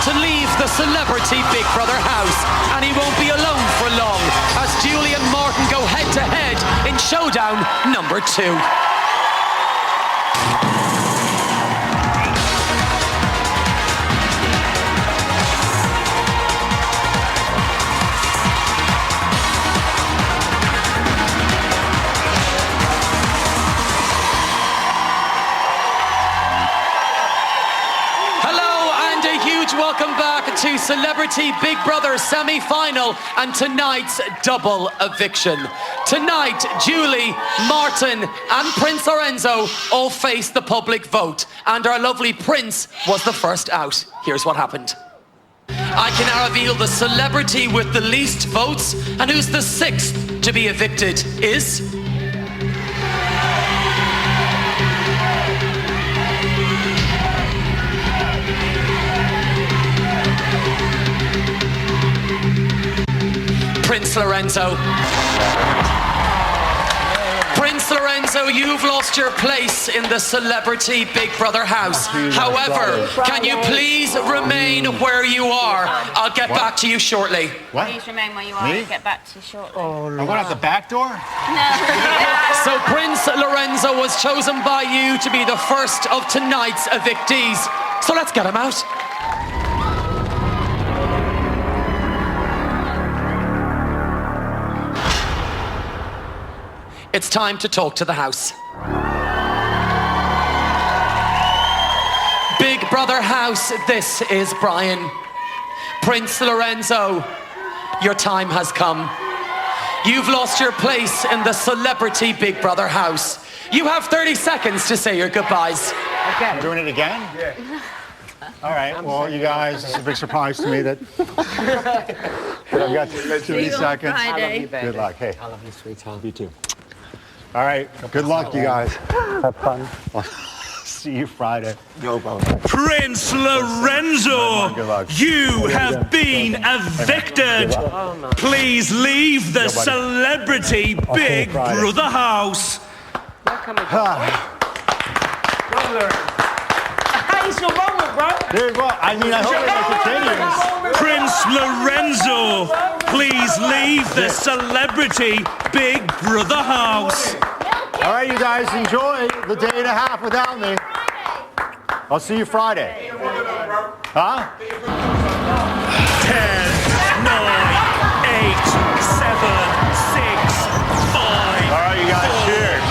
to leave the celebrity Big Brother house, and he won't be alone for long as Julie and Martin go head-to-head in showdown number 2. Welcome back to Celebrity Big Brother semi-final and tonight's double eviction. Tonight, Julie, Martin and Prince Lorenzo all faced the public vote, and our lovely Prince was the first out. Here's what happened. I can now reveal the celebrity with the least votes, and who's the 6th to be evicted is... Prince Lorenzo. Prince Lorenzo, you've lost your place in the Celebrity Big Brother house. However, can you please remain where you are? I'll get back to you shortly. What? Please remain where you are. I'll get back to you shortly. Oh, I'm going out the back door? No. So Prince Lorenzo was chosen by you to be the first of tonight's evictees. So let's get him out. It's time to talk to the house. Big Brother house, this is Brian. Prince Lorenzo, your time has come. You've lost your place in the Celebrity Big Brother house. You have 30 seconds to say your goodbyes. Okay. I'm doing it again? Yeah. All right, well, you guys, it's a big surprise to me that I've got 30 seconds. I love you, baby. Good luck. Hey. I love you, sweetheart. You too. All right, good luck, you guys. Have fun. See you Friday. Go, bro. Prince Lorenzo, you have been evicted. Please leave the Celebrity Big Brother house. It's your moment, bro. Dude, well, I mean, I hope it continues. Prince Lorenzo, please leave the Celebrity Big Brother house. All right, you guys, enjoy the day and a half without me. I'll see you Friday. Huh? 10, 9, 8, 7, 6, 5. All right, you guys, cheers.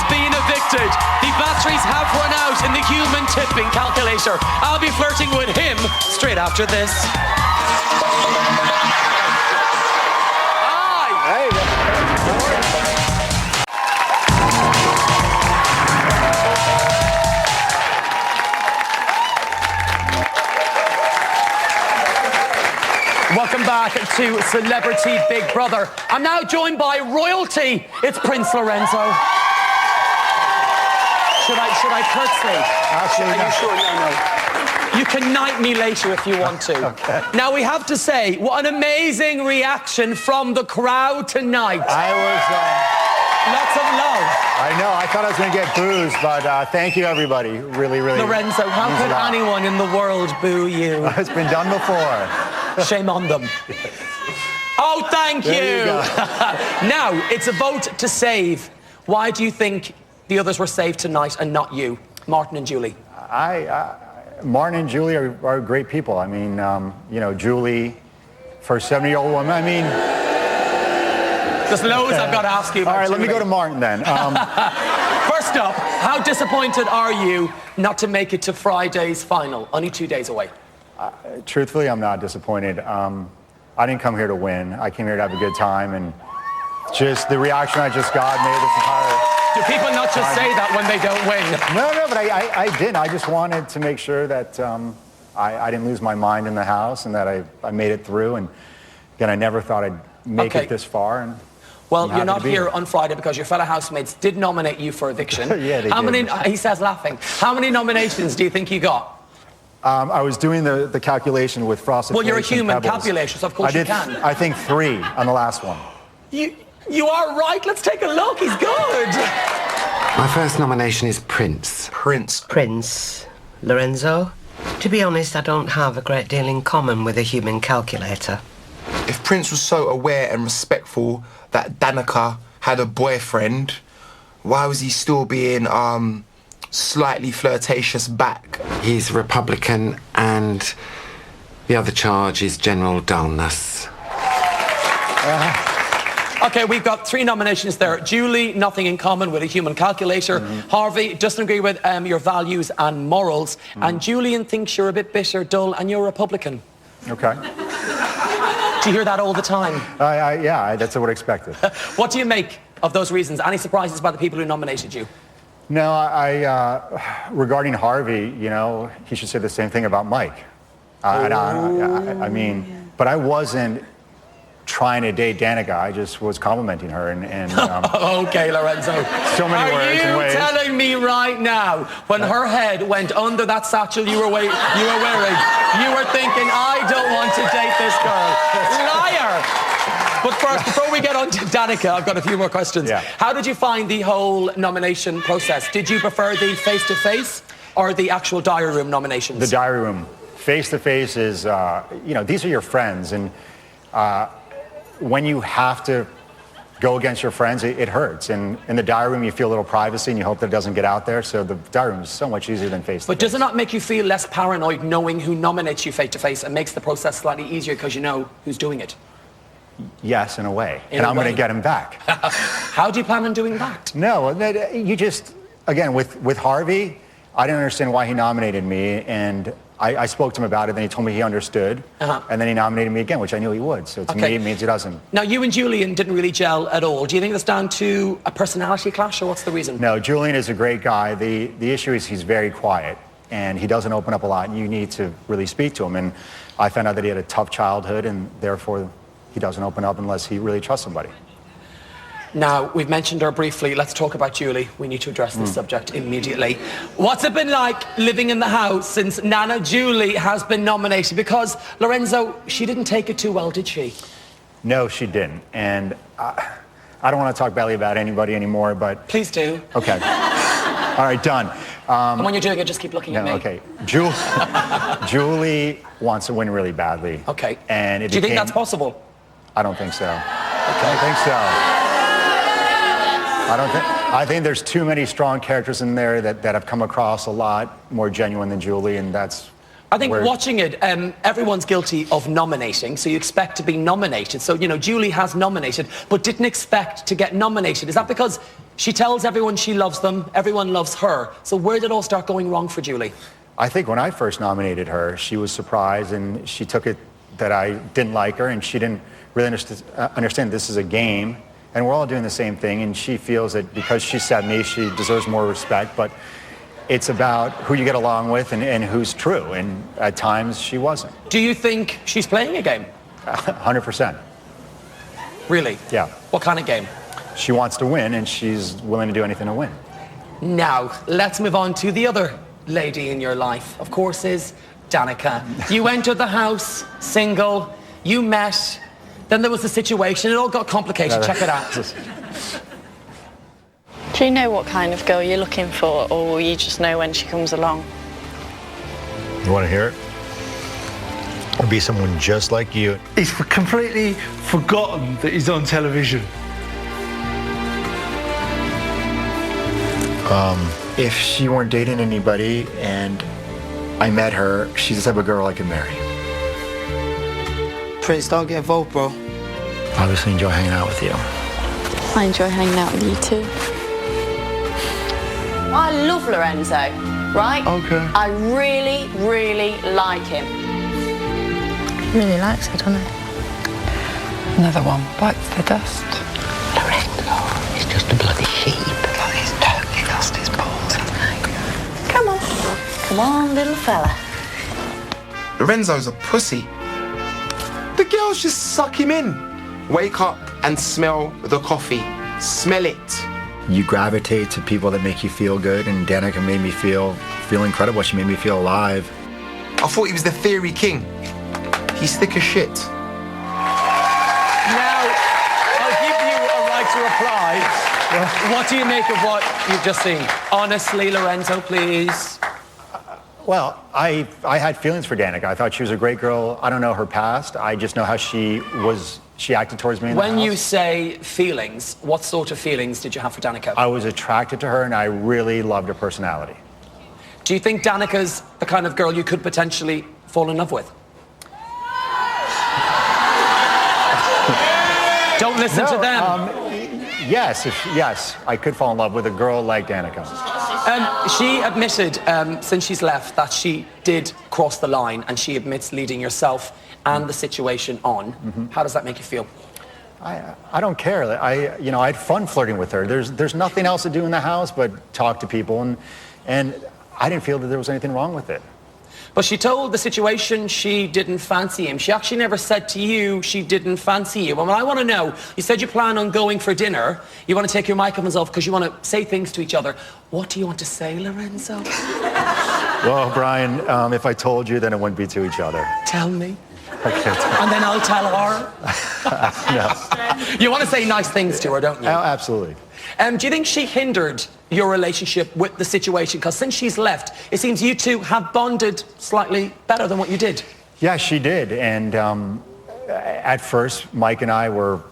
been evicted. The batteries have run out in the human tipping calculator. I'll be flirting with him straight after this. Welcome back to Celebrity Big Brother. I'm now joined by royalty. It's Prince Lorenzo. Should I curtsy? Actually, Are you sure? No. You can knight me later if you want to. Okay. Now, we have to say, what an amazing reaction from the crowd tonight. Lots of love. I know. I thought I was going to get boos, but thank you, everybody. Really. Lorenzo, how could anyone in the world boo you? It's been done before. Shame on them. Oh, thank you. Now, it's a vote to save. Why do you think the others were saved tonight and not you, Martin and Julie? Martin and Julie are great people. I mean, you know, Julie, for a 70-year-old woman, I mean... There's loads I've got to ask you about. All right, Julie. let me go to Martin then. First up, how disappointed are you not to make it to Friday's final? Only 2 days away. Truthfully, I'm not disappointed. I didn't come here to win. I came here to have a good time, and just the reaction I just got made this entire... Do people not just say that when they don't win? No, but I didn't. I just wanted to make sure that I didn't lose my mind in the house and that I made it through. And again, I never thought I'd make it this far. And well, you're not here on Friday because your fellow housemates did nominate you for eviction. Yeah, they did. He says laughing. How many nominations do you think you got? I was doing the calculation with frosted Well, you're a flakes and human pebbles. calculator, so of course you can. I think 3 on the last one. You are right. Let's take a look. He's good. My first nomination is Prince. Prince. Lorenzo? To be honest, I don't have a great deal in common with a human calculator. If Prince was so aware and respectful that Danica had a boyfriend, why was he still being slightly flirtatious back? He's Republican, and the other charge is general dullness. Okay, we've got 3 nominations there. Julie, nothing in common with a human calculator. Harvey doesn't agree with your values and morals. And Julian thinks you're a bit bitter, dull, and you're a Republican. Okay. Do you hear that all the time? Yeah, that's what I expected. What do you make of those reasons? Any surprises by the people who nominated you? No, regarding Harvey, you know, he should say the same thing about Mike. I mean, but I wasn't trying to date Danica. I just was complimenting her and okay, Lorenzo. So many words and ways. Are you telling me right now, when her head went under that satchel you were wearing, you were thinking, I don't want to date this girl? Liar! But first, before we get on to Danica, I've got a few more questions. Yeah. How did you find the whole nomination process? Did you prefer the face-to-face or the actual diary room nominations? The diary room. Face-to-face is, you know, these are your friends, and when you have to go against your friends, it hurts. And in the diary room, you feel a little privacy, and you hope that it doesn't get out there. So the diary room is so much easier than face-to-face. But does it not make you feel less paranoid knowing who nominates you face-to-face and makes the process slightly easier because you know who's doing it? Yes, in a way. And I'm going to get him back. How do you plan on doing that? No, you just, again, with Harvey, I didn't understand why he nominated me, and I spoke to him about it, then he told me he understood, and then he nominated me again, which I knew he would. So to me, it means he doesn't. Now, you and Julian didn't really gel at all. Do you think that's down to a personality clash, or what's the reason? No, Julian is a great guy. The issue is he's very quiet, and he doesn't open up a lot, and you need to really speak to him. And I found out that he had a tough childhood, and therefore he doesn't open up unless he really trusts somebody. Now, we've mentioned her briefly. Let's talk about Julie. We need to address this subject immediately. What's it been like living in the house since Nana Julie has been nominated? Because, Lorenzo, she didn't take it too well, did she? No, she didn't. And I don't want to talk badly about anybody anymore, but... Please do. Okay. All right, done. And when you're doing it, just keep looking at me. Okay. Julie wants to win really badly. Okay. And do you think that's possible? I don't think so. I don't think so. I think there's too many strong characters in there that have come across a lot more genuine than Julie, and that's... I think watching it, everyone's guilty of nominating, so you expect to be nominated. So, you know, Julie has nominated, but didn't expect to get nominated. Is that because she tells everyone she loves them, everyone loves her? So where did it all start going wrong for Julie? I think when I first nominated her, she was surprised, and she took it that I didn't like her, and she didn't really understand this is a game. And we're all doing the same thing, and she feels that because she said me, she deserves more respect, but it's about who you get along with and who's true, and at times she wasn't. Do you think she's playing a game? 100%. Really? Yeah. What kind of game? She wants to win, and she's willing to do anything to win. Now, let's move on to the other lady in your life, of course, is Danica. You entered the house single, you met... Then there was the situation. It all got complicated. Check it out. Do you know what kind of girl you're looking for, or will you just know when she comes along? You want to hear it? Or be someone just like you. He's completely forgotten that he's on television. If she weren't dating anybody and I met her, she's the type of girl I could marry. Prince, don't get involved, bro. Obviously enjoy hanging out with you. I enjoy hanging out with you too. I love Lorenzo, right? Okay. I really, really like him. Really likes her, doesn't he? Another one bites the dust. Lorenzo is just a bloody sheep. Like he's totally lost his balls, hasn't he? Come on. Come on, little fella. Lorenzo's a pussy. The girls just suck him in. Wake up and smell the coffee. Smell it. You gravitate to people that make you feel good, and Danica made me feel incredible. She made me feel alive. I thought he was the theory king. He's thick as shit. Now, I'll give you a right to reply. What do you make of what you've just seen? Honestly, Lorenzo, please. Well, I had feelings for Danica. I thought she was a great girl. I don't know her past. I just know how she acted towards me in the When house. you say feelings, what sort of feelings did you have for Danica? I was attracted to her, and I really loved her personality. Do you think Danica's the kind of girl you could potentially fall in love with? Don't listen to them. Yes, I could fall in love with a girl like Danica. She admitted, since she's left, that she did cross the line, and she admits leading yourself and the situation on. How does that make you feel? I don't care. I had fun flirting with her. There's nothing else to do in the house but talk to people, and I didn't feel that there was anything wrong with it. But she told the situation she didn't fancy him. She actually never said to you she didn't fancy you. And what I want to know, you said you plan on going for dinner. You want to take your microphones off because you want to say things to each other. What do you want to say, Lorenzo? Well, Brian, if I told you, then it wouldn't be to each other. Tell me. Okay. And then I'll tell her. No. You want to say nice things to her, don't you? Oh, absolutely. Do you think she hindered your relationship with the situation? Because since she's left, it seems you two have bonded slightly better than what you did. Yeah, she did. And at first, Mike and I were,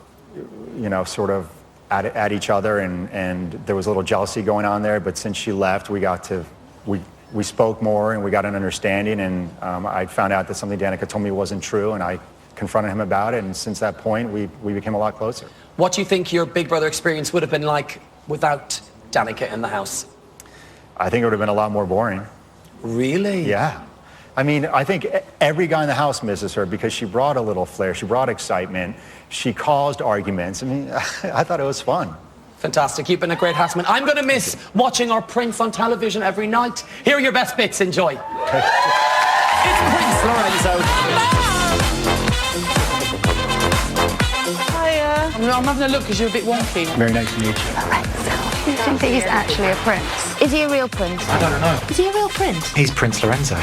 sort of at each other, and there was a little jealousy going on there. But since she left, we spoke more, and we got an understanding. And I found out that something Danica told me wasn't true, and I confronted him about it. And since that point, we became a lot closer. What do you think your Big Brother experience would have been like without Danica in the house? I think it would have been a lot more boring. Really? Yeah. I mean, I think every guy in the house misses her because she brought a little flair. She brought excitement. She caused arguments. I mean, I thought it was fun. Fantastic. You've been a great houseman. I'm going to miss watching our Prince on television every night. Here are your best bits. Enjoy. It's Prince Lorenzo. I'm having a look because you're a bit wonky. Very nice to meet you. Do you think that he's actually a prince? Is he a real prince? I don't know. Is he a real prince? He's Prince Lorenzo.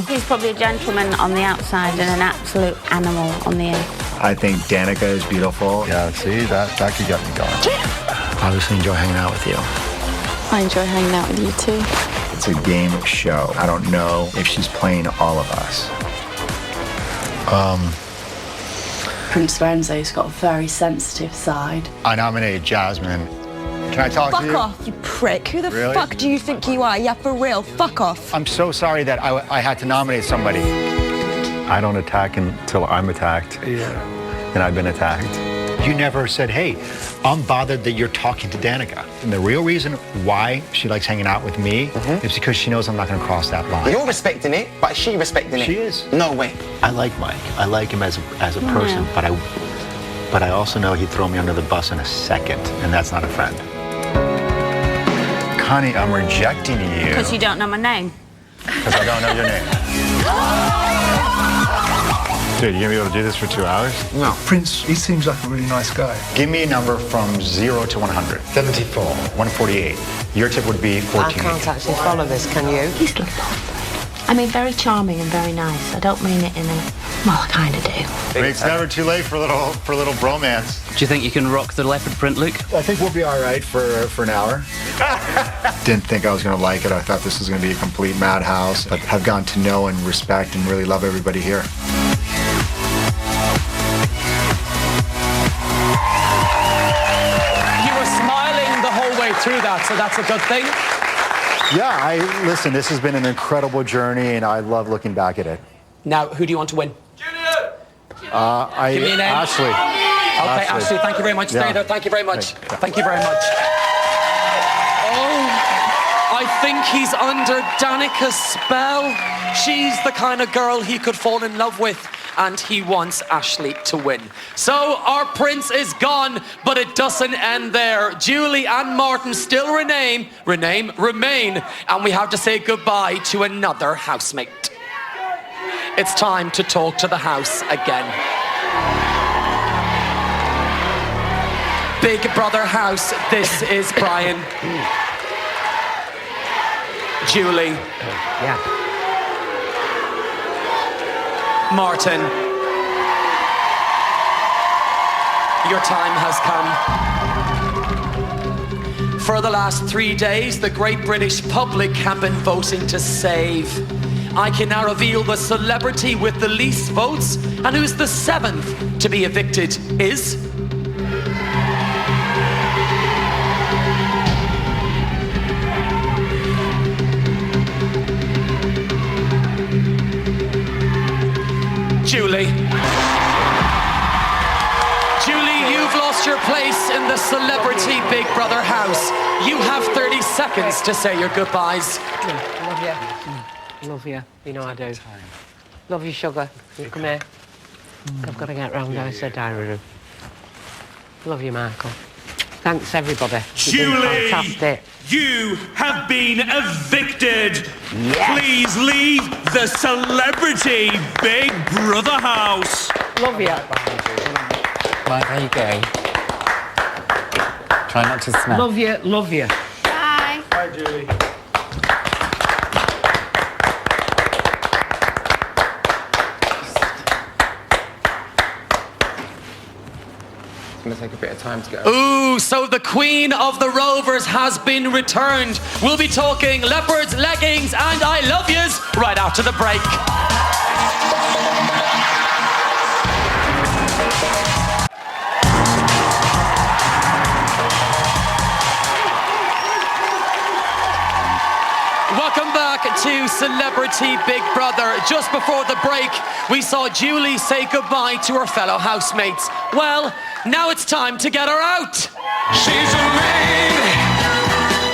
He's probably a gentleman on the outside and an absolute animal on the inside. I think Danica is beautiful. Yeah, see, that could get me going. I obviously enjoy hanging out with you. I enjoy hanging out with you too. It's a game show. I don't know if she's playing all of us. Prince Lorenzo's got a very sensitive side. I nominated Jasmine. Can I talk to you? Fuck off, you prick. Who the Really? fuck do you think you are? Yeah, for real. Fuck off. I'm so sorry that I had to nominate somebody. I don't attack until I'm attacked. Yeah. And I've been attacked. You never said, hey, I'm bothered that you're talking to Danica. And the real reason why she likes hanging out with me is because she knows I'm not going to cross that line. You're respecting it, but is she respecting it? She is. No way. I like Mike. I like him as a person, but I also know he'd throw me under the bus in a second, and that's not a friend. Connie, I'm rejecting you. Because you don't know my name. Because I don't know your name. Dude, you gonna be able to do this for 2 hours? No. Prince, he seems like a really nice guy. Give me a number from 0 to 100. 74. 148. Your tip would be 14. I can't actually follow this, can you? He's lovely. I mean, very charming and very nice. I don't mean it in a... Well, I kind of do. I mean, it's never too late for a little bromance. Do you think you can rock the leopard print look? I think we'll be all right for an hour. Didn't think I was going to like it. I thought this was going to be a complete madhouse. But have gotten to know and respect and really love everybody here. You were smiling the whole way through that, so that's a good thing. Yeah, listen, this has been an incredible journey, and I love looking back at it. Now, who do you want to win? Give me a name. Ashley. Okay, Ashley, thank you very much. Stay there. Thank you very much. Thank you very much. Oh, I think he's under Danica's spell. She's the kind of girl he could fall in love with. and he wants Ashley to win. So our prince is gone, but it doesn't end there. Julie and Martin still remain, and we have to say goodbye to another housemate. It's time to talk to the house again. Big Brother house, this is Brian. Julie. Yeah. Martin. Your time has come. For the last 3 days, the great British public have been voting to save. I can now reveal the celebrity with the least votes, and who's the 7th to be evicted is... Julie. Julie, you've lost your place in the celebrity Big Brother house. You have 30 seconds to say your goodbyes. Love you. Love you. You know I do. Love you, sugar. Come here. I've got to get round there. It's a diary room. Love you, Michael. Thanks, everybody. You've been Julie, fantastic. you have been evicted. Yes. Please leave the celebrity Big Brother house. Love you. Right, there you go. Try not to smell. Love you, love you. Bye. Bye, Julie. It's going to take a bit of time to go. Ooh, so the queen of the Rovers has been returned. We'll be talking leopards, leggings, and I love yous right after the break. Welcome back to Celebrity Big Brother. Just before the break, we saw Julie say goodbye to her fellow housemates. Well, now it's time to get her out. She's a lady.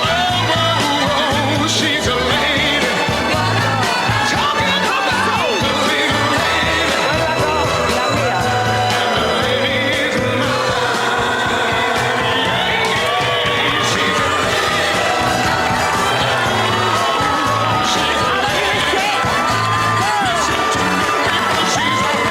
Oh, oh, oh, she's a lady. Talking about the little lady. And the lady's mine. She's a lady. She's a lady. Listen to me, people. She's a lady. She's a lady.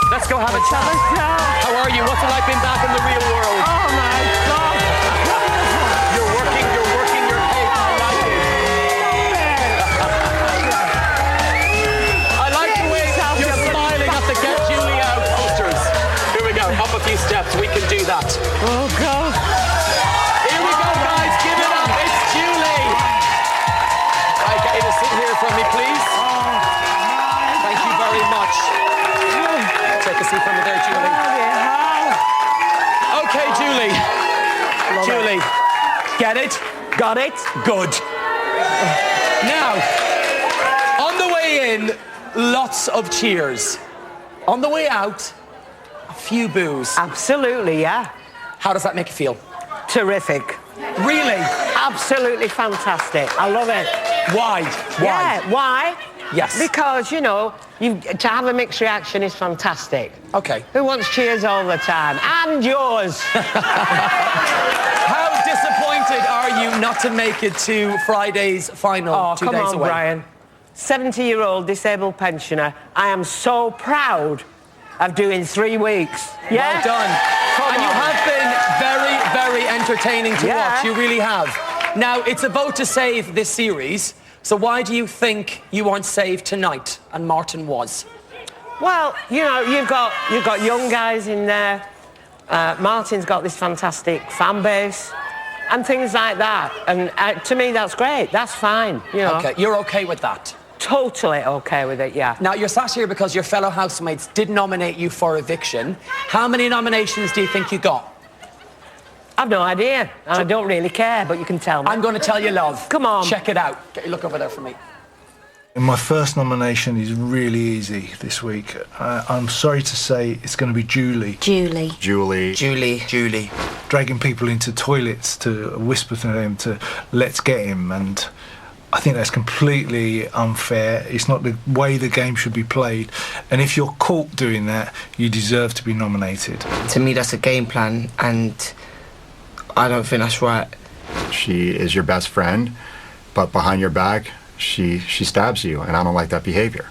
Let's go have a chat. How are you? What's it like being back in the real world? Oh my God! You're working your cake. I like it. I like the way you're smiling at the Get Julie Out posters. Here we go. Up a few steps. We can do that. Oh God! Here we go, guys. Give it up. It's Julie. I get you to sit here for me, please. Thank you very much. Take a seat from me there, Julie. Okay, Julie. Julie, get it? Got it? Good. Now, on the way in, lots of cheers. On the way out, a few boos. Absolutely, yeah. How does that make you feel? Terrific. Really? Absolutely fantastic. I love it. Why? Yeah, why? Yes. Because, you know, to have a mixed reaction is fantastic. Okay. Who wants cheers all the time? And yours. How disappointed are you not to make it to Friday's final? Oh, 2 come days on, away? Brian. 70-year-old disabled pensioner. I am so proud of doing 3 weeks. Yeah? Well done. And you have been very, very entertaining to watch. You really have. Now, it's a vote to save this series. So why do you think you weren't saved tonight and Martin was? Well, you know, you've got young guys in there. Martin's got this fantastic fan base and things like that. And to me, that's great. That's fine, you know. OK, you're OK with that? Totally OK with it, yeah. Now, you're sat here because your fellow housemates did nominate you for eviction. How many nominations do you think you got? I've no idea. I don't really care, but you can tell me. I'm going to tell you, love. Come on. Check it out. Get your look over there for me. My first nomination is really easy this week. I'm sorry to say it's going to be Julie. Julie. Julie. Julie. Julie. Dragging people into toilets to whisper to them to let's get him, and I think that's completely unfair. It's not the way the game should be played, and if you're caught doing that, you deserve to be nominated. To me, that's a game plan, and I don't think that's right. She is your best friend, but behind your back, she stabs you, and I don't like that behavior.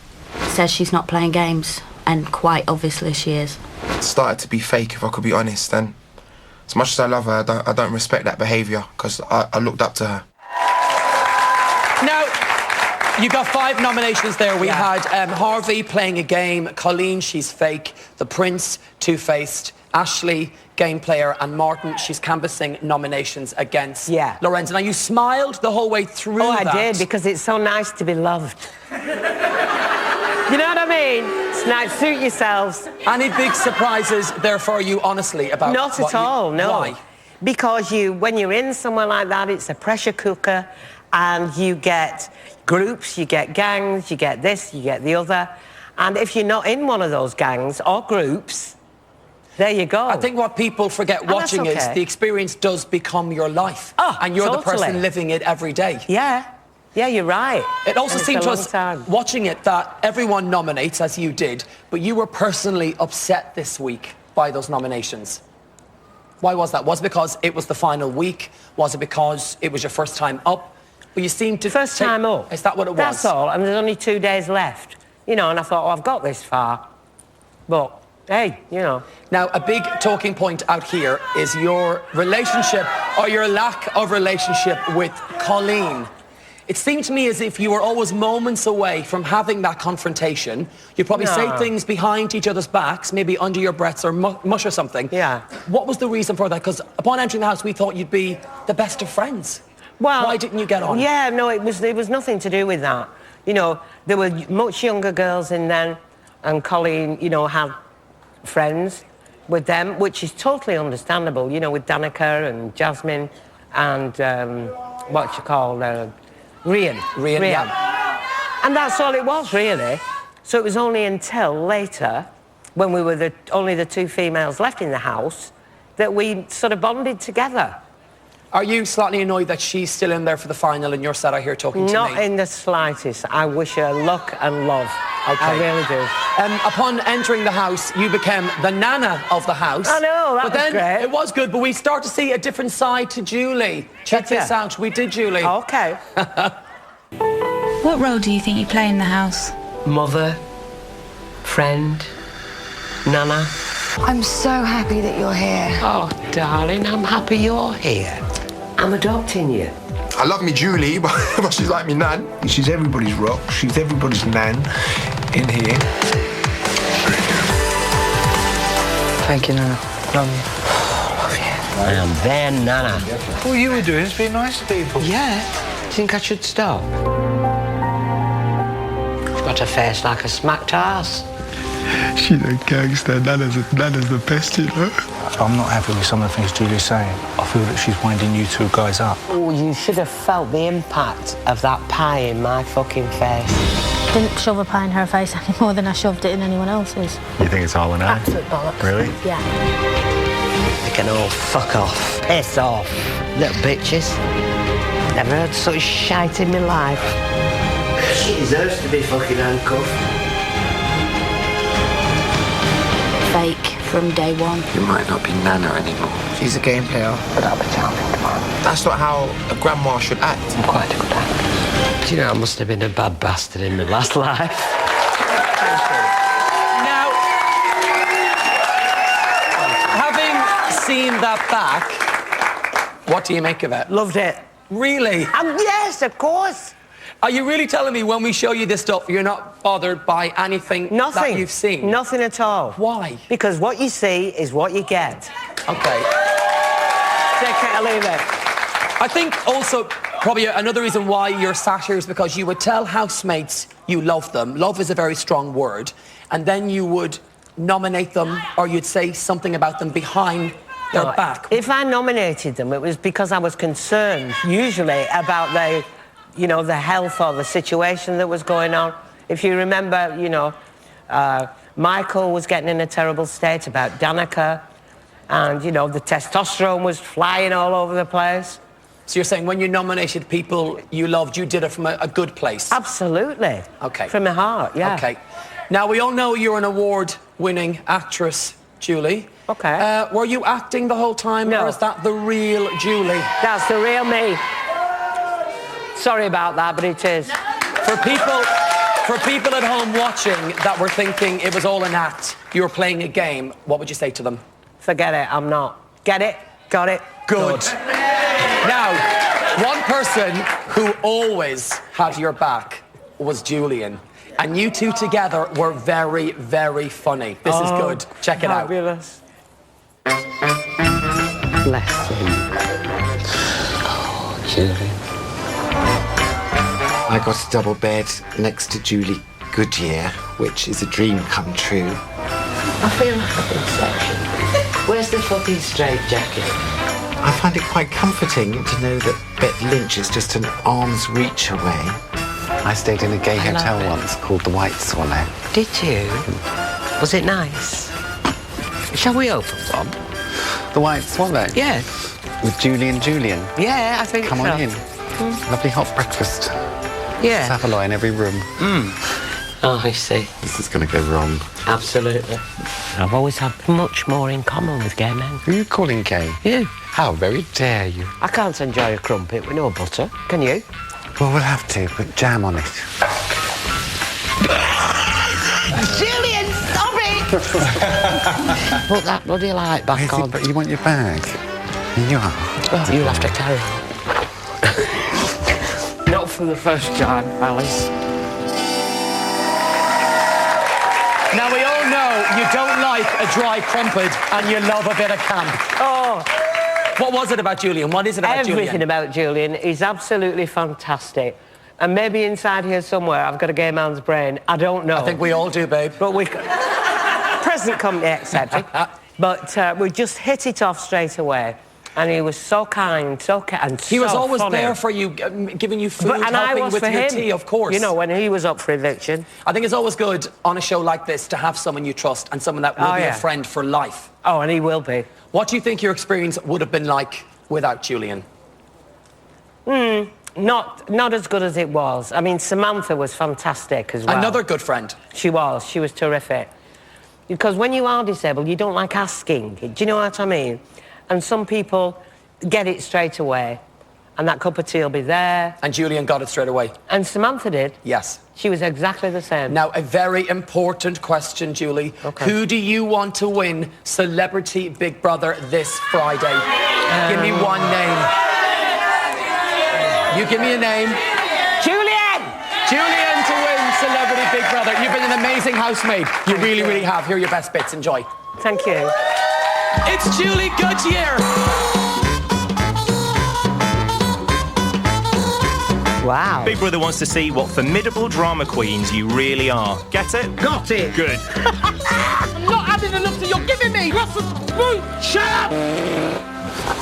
Says she's not playing games, and quite obviously she is. It started to be fake, if I could be honest, and as much as I love her, I don't respect that behaviour, because I looked up to her. Now, you got 5 nominations there. We had Harvey playing a game, Colleen, she's fake, The Prince, two-faced, Ashley, game player, and Martin, she's canvassing nominations against Lorenzo. Now, you smiled the whole way through that. I did, because it's so nice to be loved. You know what I mean? It's nice, suit yourselves. Any big surprises there for you, honestly, about Not at all, no. Why? Because when you're in somewhere like that, it's a pressure cooker, and you get groups, you get gangs, you get this, you get the other. And if you're not in one of those gangs or groups, there you go. I think what people forget watching is the experience does become your life. And you're the person living it every day. Yeah, you're right. It also seemed to us, watching it, that everyone nominates, as you did, but you were personally upset this week by those nominations. Why was that? Was it because it was the final week? Was it because it was your first time up? But you seemed to... First time up. Is that what it was? That's all, and there's only 2 days left. You know, and I thought, I've got this far. But... hey, you know. Now, a big talking point out here is your relationship, or your lack of relationship, with Colleen. It seemed to me as if you were always moments away from having that confrontation. You'd probably say things behind each other's backs, maybe under your breaths or mush or something. Yeah. What was the reason for that? Because upon entering the house, we thought you'd be the best of friends. Well... why didn't you get on? Yeah, no, it was nothing to do with that. You know, there were much younger girls in then, and Colleen, you know, had friends with them, which is totally understandable, you know, with Danica and Jasmine and Rian. Yeah. And that's all it was, really. So it was only until later, when we were only the 2 females left in the house, that we sort of bonded together. Are you slightly annoyed that she's still in there for the final and you're sat out here talking to me? Not in the slightest. I wish her luck and love. Okay. I really do. Upon entering the house, you became the nana of the house. I know, that was great. It was good, but we start to see a different side to Julie. Check this out. We did, Julie. Okay. What role do you think you play in the house? Mother, friend, nana. I'm so happy that you're here. Oh, darling, I'm happy you're here. I'm adopting you. I love me Julie, but she's like me nan. She's everybody's rock. She's everybody's nan in here. Thank you, Nana. Love you. Love you. I am their nana. All you were doing is being nice to people. Yeah. Think I should stop? She's got a face like a smacked ass. She's a gangster. Nana's the best, you know. I'm not happy with some of the things Julie's saying. I feel that she's winding you 2 guys up. Oh, you should have felt the impact of that pie in my fucking face. Didn't shove a pie in her face any more than I shoved it in anyone else's. You think it's all an act? Absolute bollocks. Really? Yeah. They can all fuck off. Piss off. Little bitches. Never heard such shite in my life. She deserves to be fucking handcuffed. Fake from day one. You might not be Nana anymore. She's a game player, but I'll be charming tomorrow. That's not how a grandma should act. I'm quite a good actor. Do you know, I must have been a bad bastard in my last life. Now, having seen that back, what do you make of it? Loved it. Really? Yes, of course. Are you really telling me when we show you this stuff, you're not bothered by anything that you've seen? Nothing at all. Why? Because what you see is what you get. Okay. Take it or leave it. I think also probably another reason why you're sat here is because you would tell housemates you love them. Love is a very strong word. And then you would nominate them or you'd say something about them behind their back. If I nominated them, it was because I was concerned, usually, about the, you know, the health or the situation that was going on. If you remember, you know, Michael was getting in a terrible state about Danica, and, you know, the testosterone was flying all over the place. So you're saying when you nominated people you loved, you did it from a good place? Absolutely. Okay. From my heart, yeah. Okay. Now, we all know you're an award-winning actress, Julie. Okay. Were you acting the whole time, No. or is that the real Julie? That's the real me. Sorry about that, but it is. For people at home watching that were thinking it was all an act, you were playing a game, what would you say to them? Forget it, I'm not. Get it? Got it? Good. Now, one person who always had your back was Julian. And you two together were very, very funny. This is good. Check it out. Fabulous. Bless him. Oh, Julie. I got a double bed next to Julie Goodyear, which is a dream come true. I feel like I've been sectioned. Where's the fucking straight jacket? I find it quite comforting to know that Bette Lynch is just an arm's reach away. I stayed in a gay hotel once called the White Swallow. Did you? Was it nice? Shall we open one? The White Swallow? Yeah. With Julie and Julian? Yeah, I think Come so. on in. Lovely hot breakfast. Yeah. Saveloy in every room. Oh, I see. This is going to go wrong. Absolutely. I've always had much more in common with gay men. Who are you calling gay? You. How very dare you? I can't enjoy a crumpet with no butter. Can you? Well, we'll have to put jam on it. Julian, stop it! Put that bloody light back on. But you want your bag? Here you are. Oh, you'll have to carry it. Not for the first time, Alice. Now, we all know you don't like a dry crumpet and you love a bit of camp. Oh. What was it about Julian? What is it about Julian? Everything about Julian is absolutely fantastic. And maybe inside here somewhere I've got a gay man's brain. I don't know. I think we all do, babe. But we... Present company accepted. But we just hit it off straight away. And he was so kind, and He was always funny. there for you, giving you food, And I helping was with for your him. tea, of course. You know, when he was up for eviction. I think it's always good on a show like this to have someone you trust and someone that will be a friend for life. Oh, and he will be. What do you think your experience would have been like without Julian? Not as good as it was. I mean, Samantha was fantastic as well. Another good friend. She was terrific. Because when you are disabled, you don't like asking. Do you know what I mean? And some people get it straight away. And that cup of tea will be there. And Julian got it straight away. And Samantha did. Yes. She was exactly the same. Now, a very important question, Julie. Okay. Who do you want to win Celebrity Big Brother this Friday? Give me one name. You give me a name. Julian! Julian to win Celebrity Big Brother. You've been an amazing housemate. You really, really have. Here are your best bits. Enjoy. Thank you. It's Julie Goodyear. Wow. Big Brother wants to see what formidable drama queens you really are. Get it? Got it. Good. I'm not adding enough to you're giving me. Shut up.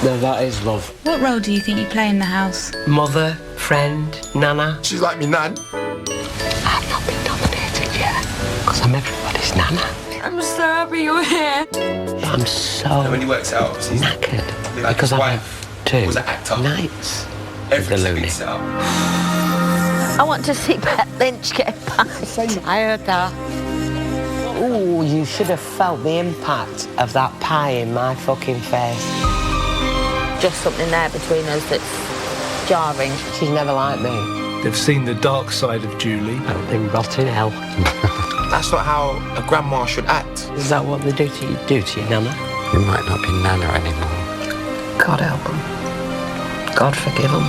No, that is love. What role do you think you play in the house? Mother, friend, nana. She's like me nan. I've not been nominated yet, because I'm everybody's nana. I'm so happy you're here. I'm so And when he works out, obviously, knackered. like Because his I've wife had 2 was an actor. nights. Everything set up. I want to see Bette Lynch get back. I heard that. Ooh, you should have felt the impact of that pie in my fucking face. Just something there between us that's jarring. She's never liked me. They've seen the dark side of Julie. Oh, they rot in hell. That's not how a grandma should act. Is that what they do to you, Nana? You might not be Nana anymore. God help them. God forgive them.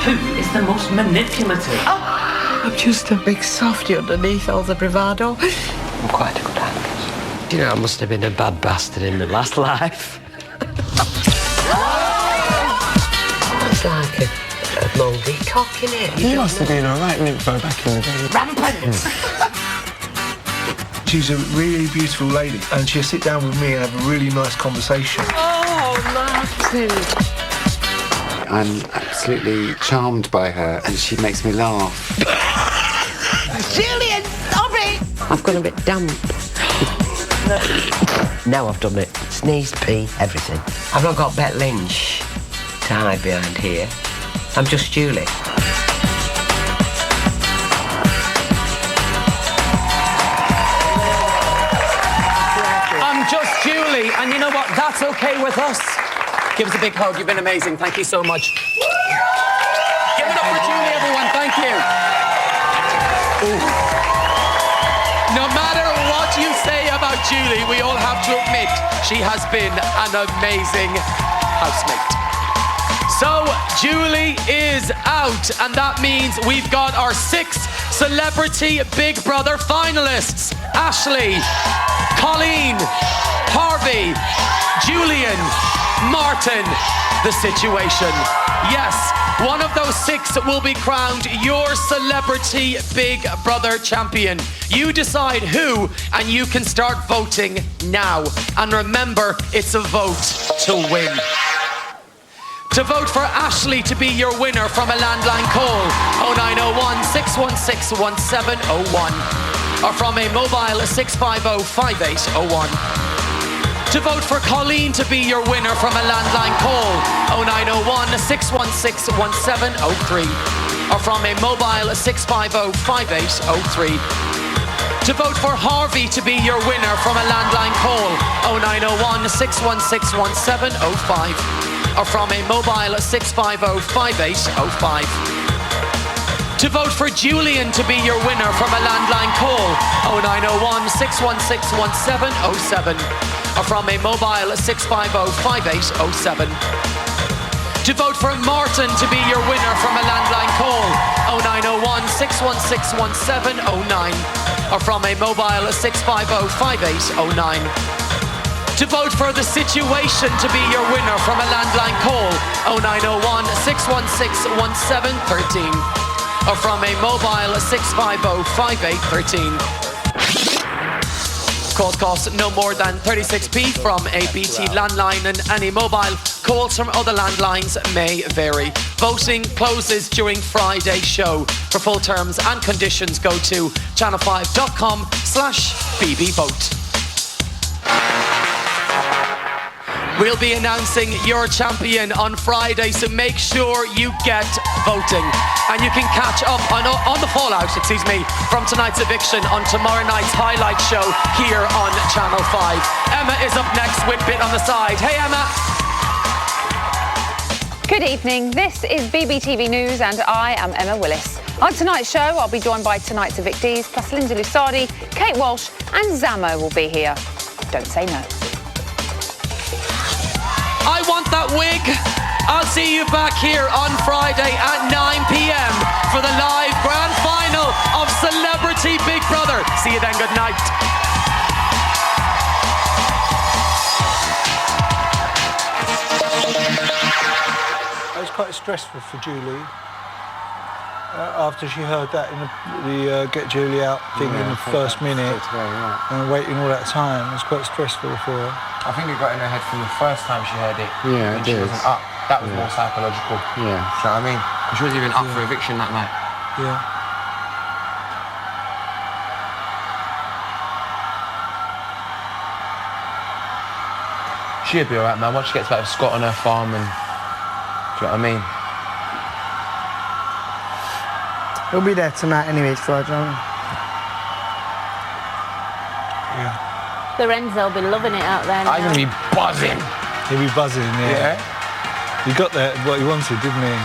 Who is the most manipulative? I'm just a big softy underneath all the bravado. I'm quite a good actress. You know, I must have been a bad bastard in my last life. It's like a mouldy cock, innit? You must have been a right nympho back in the day. Rampant! She's a really beautiful lady, and she'll sit down with me and have a really nice conversation. Oh, Martin! I'm absolutely charmed by her, and she makes me laugh. Julian, stop it! I've gone a bit damp. Now I've done it. Sneeze, pee, everything. I've not got Bet Lynch to hide behind here. I'm just Julie. I'm just Julie, and you know what? That's okay with us. Give us a big hug. You've been amazing. Thank you so much. Give it up for Julie, everyone. Thank you. Ooh. No matter what you say about Julie, we all have to admit she has been an amazing housemate. So Julie is out, and that means we've got our 6 Celebrity Big Brother finalists. Ashley, Colleen, Harvey, Julian, Martin. The situation. Yes, one of those 6 will be crowned your Celebrity Big Brother champion. You decide who, and you can start voting now. And remember, it's a vote to win. To vote for Ashley to be your winner from a landline call, 0901 616 1701. Or from a mobile 650 5801. To vote for Colleen to be your winner from a landline call, 0901 616 1703. Or from a mobile 650 5803. To vote for Harvey to be your winner from a landline call, 0901 616 1705. Or from a mobile 650 5805. To vote for Julian to be your winner from a landline call, 0901 616 1707. Or from a mobile 650 5807. To vote for Martin to be your winner from a landline call, 0901 616 1709. Or from a mobile 650 5809. To vote for The Situation to be your winner from a landline call, 0901 616 1713. Or from a mobile 650 5813. Calls cost no more than 36p from a BT landline, and any mobile calls from other landlines may vary. Voting closes during Friday's show. For full terms and conditions, go to channel5.com/bbvote. We'll be announcing your champion on Friday, so make sure you get voting. And you can catch up on the fallout, from tonight's eviction on tomorrow night's highlight show here on Channel 5. Emma is up next with Bit on the Side. Hey, Emma. Good evening. This is BBTV News, and I am Emma Willis. On tonight's show, I'll be joined by tonight's evictees, plus Linda Lusardi, Kate Walsh, and Zamo will be here. Don't say no. I want that wig. I'll see you back here on Friday at 9 p.m. for the live grand final of Celebrity Big Brother. See you then. Good night. It was quite stressful for Julie after she heard that in the Get Julie Out thing in the first minute and waiting all that time. It was quite stressful for her. I think it got in her head from the first time she heard it. Yeah, when she wasn't up. That was more psychological. Yeah. Do you know what I mean? She wasn't even up for eviction that night. Yeah. She'll be alright, man. Once she gets back to Scott on her farm and... Do you know what I mean? He'll be there tonight anyways, Friday. Yeah. Lorenzo will be loving it out there now. I'm going to be buzzing. He'll be buzzing, yeah. He got there what he wanted, didn't he?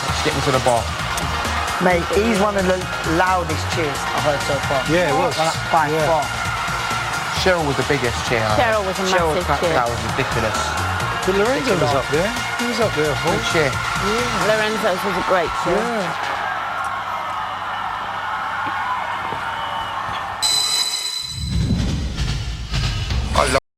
Let's get him to the bar. Mate, he's one of the loudest cheers I've heard so far. Yeah, it was. By far. Cheryl was the biggest cheer. Cheryl was a massive cheer. That was ridiculous. But Lorenzo was up there. He was up there for Good cheer. Lorenzo's was a great cheer. Yeah.